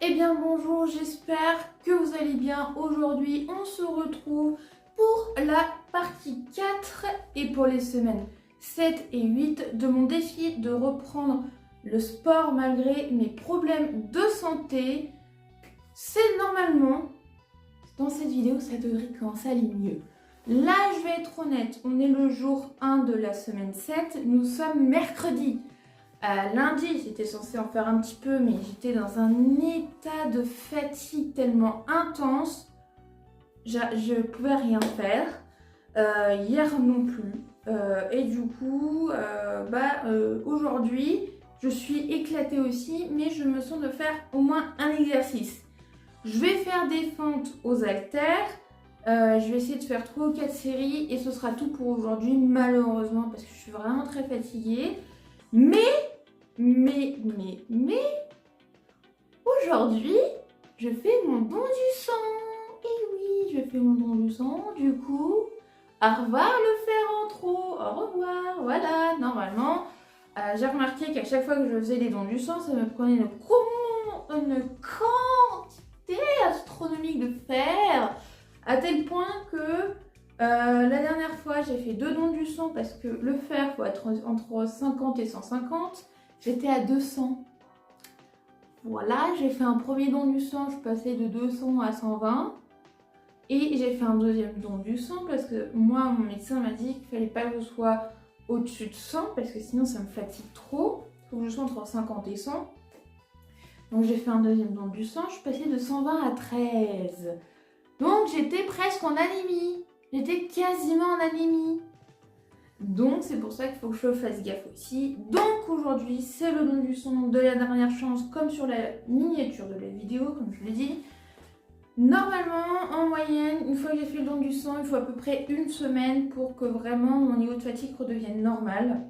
Eh bien bonjour, j'espère que vous allez bien. Aujourd'hui, on se retrouve pour la partie 4 et pour les semaines 7 et 8 de mon défi de reprendre le sport malgré mes problèmes de santé. C'est normalement, dans cette vidéo, ça devrait commencer à aller mieux. Là, je vais être honnête, on est le jour 1 de la semaine 7, nous sommes mercredi. Lundi, j'étais censée en faire un petit peu, mais j'étais dans un état de fatigue tellement intense, je pouvais rien faire. Hier non plus. Et du coup, aujourd'hui, je suis éclatée aussi, mais je me sens de faire au moins un exercice. Je vais faire des fentes aux haltères. Je vais essayer de faire 3 ou 4 séries et ce sera tout pour aujourd'hui, malheureusement, parce que je suis vraiment très fatiguée. Mais aujourd'hui, je fais mon don du sang. Et oui, je fais mon don du sang. Du coup, au revoir le fer en trop. Au revoir. Voilà, normalement, j'ai remarqué qu'à chaque fois que je faisais les dons du sang, ça me prenait une quantité astronomique de fer. À tel point que la dernière fois, j'ai fait 2 dons du sang parce que le fer, il faut être entre 50 et 150. J'étais à 200. Voilà, j'ai fait un premier don du sang, je passais de 200 à 120. Et j'ai fait un deuxième don du sang parce que moi, mon médecin m'a dit qu'il fallait pas que je sois au-dessus de 100 parce que sinon ça me fatigue trop. Il faut que je sois entre 50 et 100. Donc j'ai fait un deuxième don du sang, je suis passée de 120 à 13. Donc j'étais presque en anémie. J'étais quasiment en anémie. Donc c'est pour ça qu'il faut que je fasse gaffe aussi. Donc aujourd'hui c'est le don du sang de la dernière chance comme sur la miniature de la vidéo comme je l'ai dit. Normalement en moyenne une fois que j'ai fait le don du sang il faut à peu près une semaine pour que vraiment mon niveau de fatigue redevienne normal.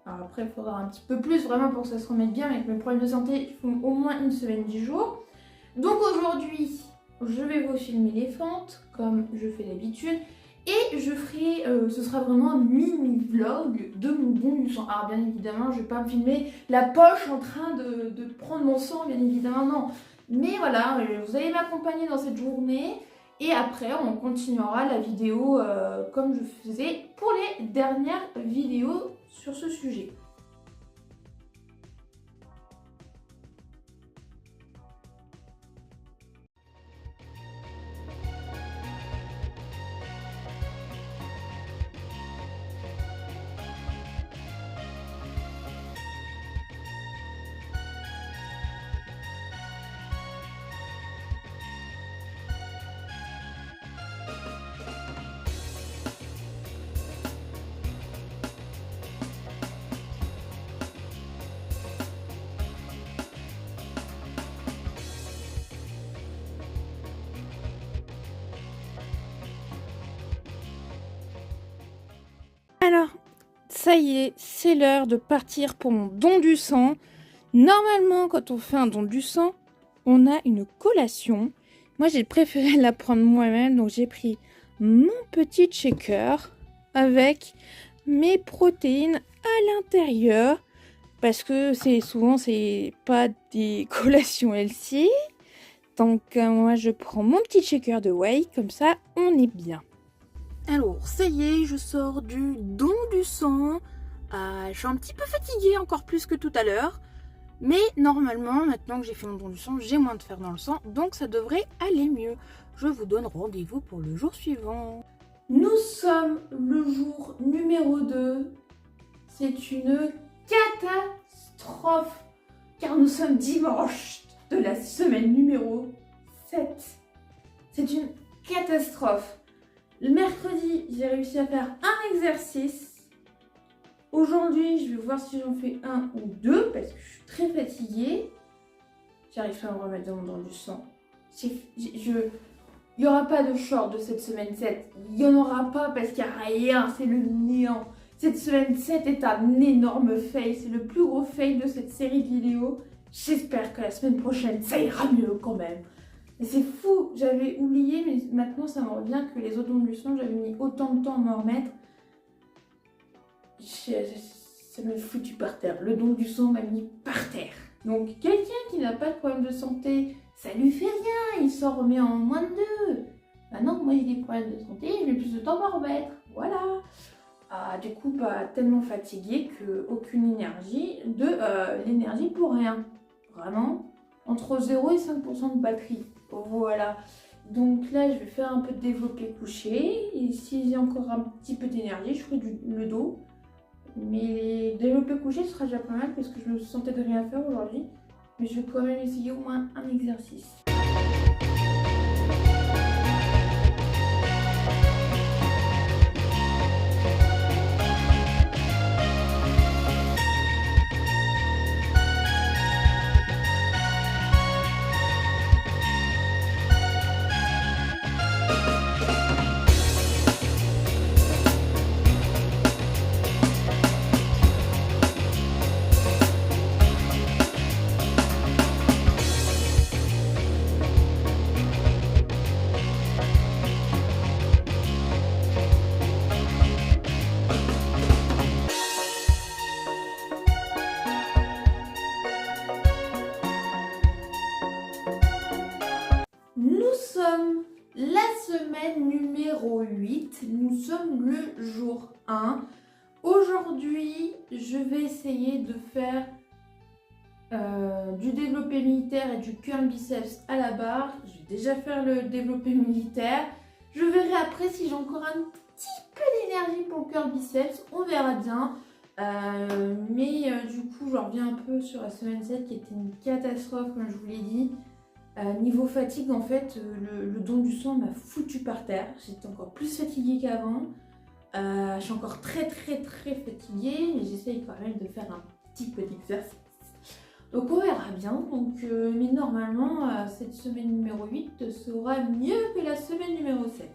Alors après il faudra un petit peu plus vraiment pour que ça se remette bien mais avec mes problèmes de santé il faut au moins une semaine 10 jours. Donc aujourd'hui je vais vous filmer les fentes comme je fais d'habitude. Et je ferai, ce sera vraiment un mini-vlog de mon don du sang. Alors bien évidemment, je ne vais pas me filmer la poche en train de prendre mon sang, bien évidemment, non. Mais voilà, vous allez m'accompagner dans cette journée. Et après, on continuera la vidéo comme je faisais pour les dernières vidéos sur ce sujet. Alors, ça y est, c'est l'heure de partir pour mon don du sang. Normalement, quand on fait un don du sang, on a une collation. Moi, j'ai préféré la prendre moi-même, donc j'ai pris mon petit shaker avec mes protéines à l'intérieur. Parce que souvent, c'est pas des collations healthy. Donc, moi, je prends mon petit shaker de whey, comme ça, on est bien. Alors, ça y est, je sors du don du sang. Je suis un petit peu fatiguée, encore plus que tout à l'heure. Mais normalement, maintenant que j'ai fait mon don du sang, j'ai moins de fer dans le sang. Donc, ça devrait aller mieux. Je vous donne rendez-vous pour le jour suivant. Nous sommes le jour numéro 2. C'est une catastrophe. Car nous sommes dimanche de la semaine numéro 7. C'est une catastrophe. Le mercredi, j'ai réussi à faire un exercice. Aujourd'hui, je vais voir si j'en fais un ou deux parce que je suis très fatiguée. J'arrive pas à me remettre dans mon don du sang. Il n'y aura pas de short de cette semaine 7. Il n'y en aura pas parce qu'il n'y a rien, c'est le néant. Cette semaine 7 est un énorme fail. C'est le plus gros fail de cette série de vidéos. J'espère que la semaine prochaine, ça ira mieux quand même. Et c'est fou, j'avais oublié, mais maintenant ça me revient que les autres dons du sang, j'avais mis autant de temps à m'en remettre. Ça m'a foutu par terre. Le don du sang m'a mis par terre. Donc quelqu'un qui n'a pas de problème de santé, ça lui fait rien, il s'en remet en moins de 2. Maintenant, moi j'ai des problèmes de santé, j'ai plus de temps à m'en remettre. Voilà. Du coup, tellement fatiguée qu'aucune énergie, l'énergie pour rien. Vraiment, entre 0 et 5% de batterie. Voilà. Donc là, je vais faire un peu de développé couché. Et si j'ai encore un petit peu d'énergie, je ferai le dos. Mais développé couché, ce sera déjà pas mal parce que je me sentais de rien faire aujourd'hui. Mais je vais quand même essayer au moins un exercice. Nous sommes la semaine numéro 8, nous sommes le jour 1. Aujourd'hui, je vais essayer de faire du développé militaire et du curl biceps à la barre. Je vais déjà faire le développé militaire. Je verrai après si j'ai encore un petit peu d'énergie pour le curl biceps, on verra bien. Du coup, je reviens un peu sur la semaine 7 qui était une catastrophe, comme je vous l'ai dit. Niveau fatigue, en fait, le don du sang m'a foutu par terre. J'étais encore plus fatiguée qu'avant. Je suis encore très fatiguée, mais j'essaye quand même de faire un petit peu d'exercice. Donc on verra bien. Mais normalement, cette semaine numéro 8 sera mieux que la semaine numéro 7.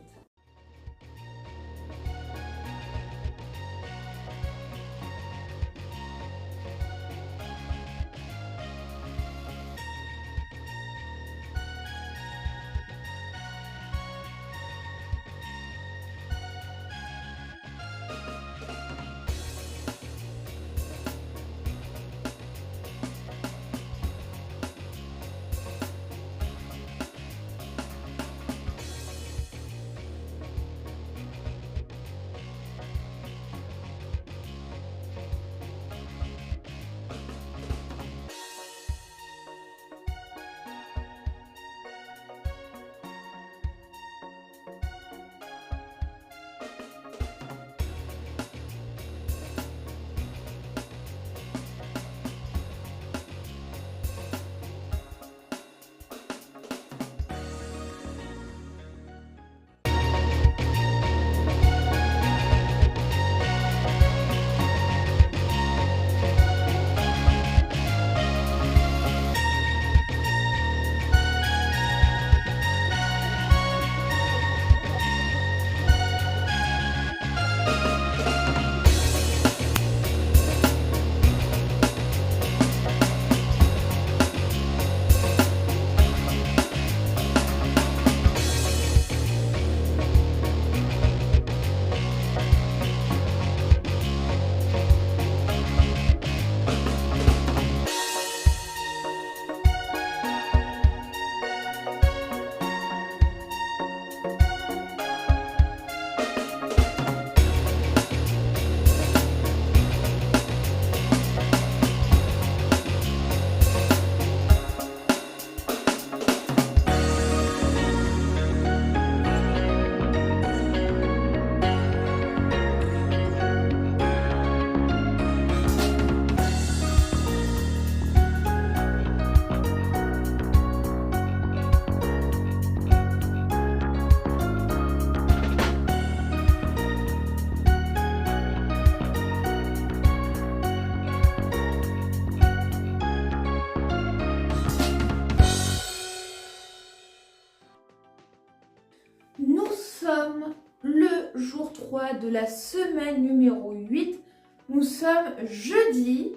Nous sommes le jour 3 de la semaine numéro 8. Nous sommes jeudi.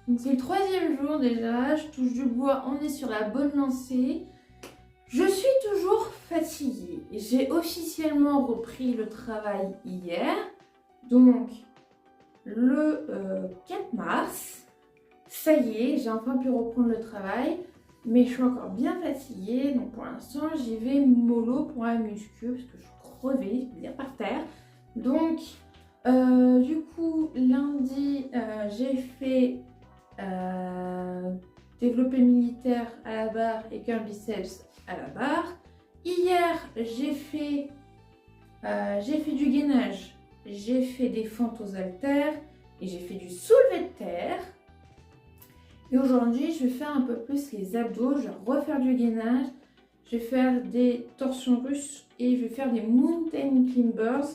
Donc c'est le 3e jour déjà. Je touche du bois, on est sur la bonne lancée. Je suis toujours fatiguée. J'ai officiellement repris le travail hier. Donc le 4 mars. Ça y est, j'ai enfin pu reprendre le travail, mais je suis encore bien fatiguée, donc pour l'instant j'y vais mollo pour la muscu, parce que je suis crevée, je veux dire, par terre. Donc, du coup, lundi, j'ai fait développé militaire à la barre et curl biceps à la barre. Hier, j'ai fait du gainage, j'ai fait des fentes aux haltères et j'ai fait du soulevé de terre. Et aujourd'hui, je vais faire un peu plus les abdos, je vais refaire du gainage, je vais faire des torsions russes et je vais faire des mountain climbers,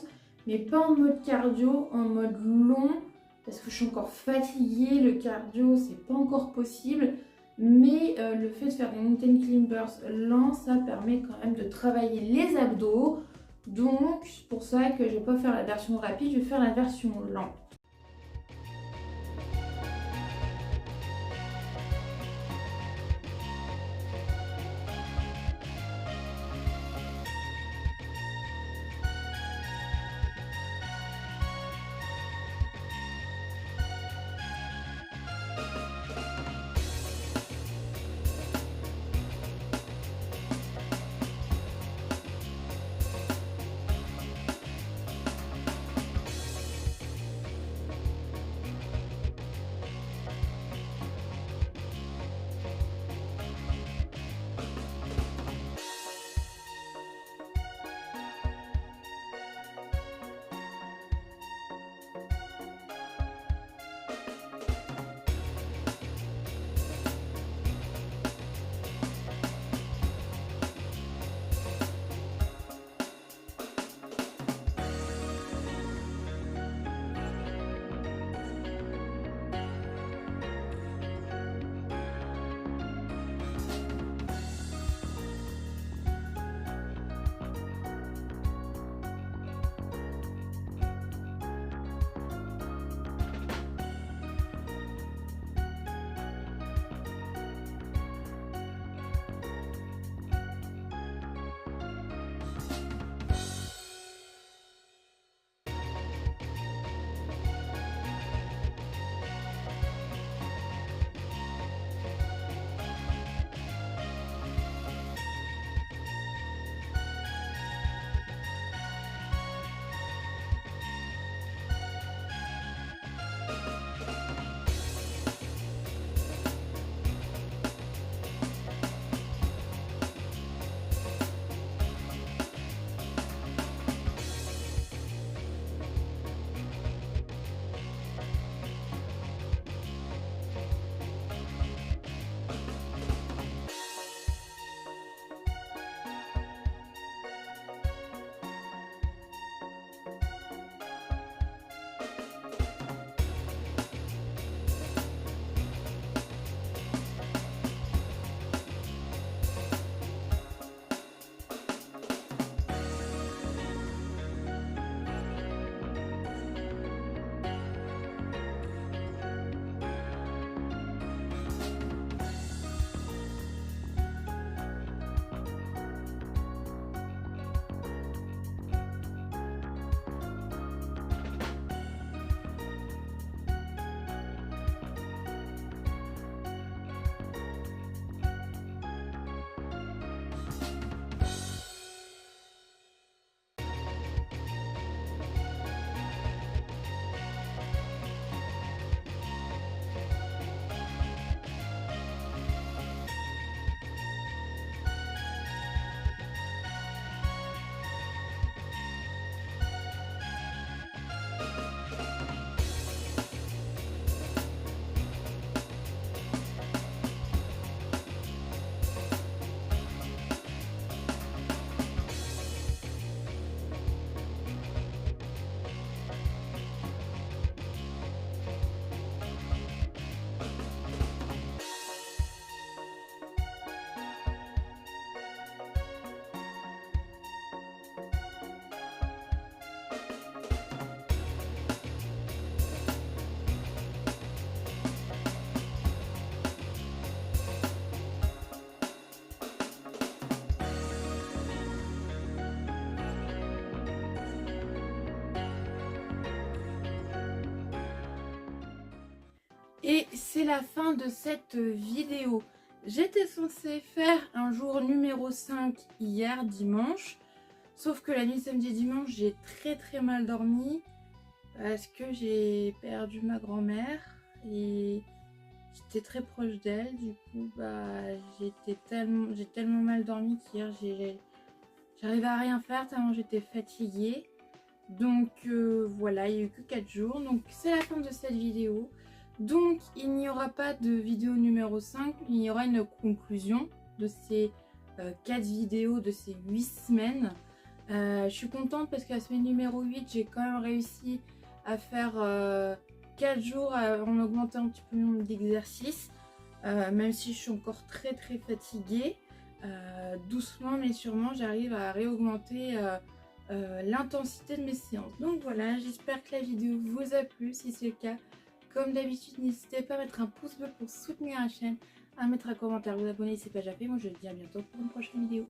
mais pas en mode cardio, en mode long, parce que je suis encore fatiguée, le cardio, c'est pas encore possible. Mais le fait de faire des mountain climbers lents, ça permet quand même de travailler les abdos. Donc, c'est pour ça que je vais pas faire la version rapide, je vais faire la version lente. c'est la fin de cette vidéo. J'étais censée faire un jour numéro 5 hier dimanche, sauf que la nuit samedi dimanche j'ai très mal dormi parce que j'ai perdu ma grand-mère et j'étais très proche d'elle. Du coup j'ai tellement mal dormi qu'hier j'arrivais à rien faire tellement j'étais fatiguée. Donc voilà, il n'y a eu que 4 jours, donc c'est la fin de cette vidéo. Donc il n'y aura pas de vidéo numéro 5, il y aura une conclusion de ces 4 vidéos de ces 8 semaines. Je suis contente parce que la semaine numéro 8, j'ai quand même réussi à faire 4 jours en augmentant un petit peu le nombre d'exercices. Même si je suis encore très fatiguée, doucement mais sûrement j'arrive à réaugmenter l'intensité de mes séances. Donc voilà, j'espère que la vidéo vous a plu. Si c'est le cas, comme d'habitude, n'hésitez pas à mettre un pouce bleu pour soutenir la chaîne, à mettre un commentaire, vous abonner si ce n'est pas déjà fait. Moi je vous dis à bientôt pour une prochaine vidéo.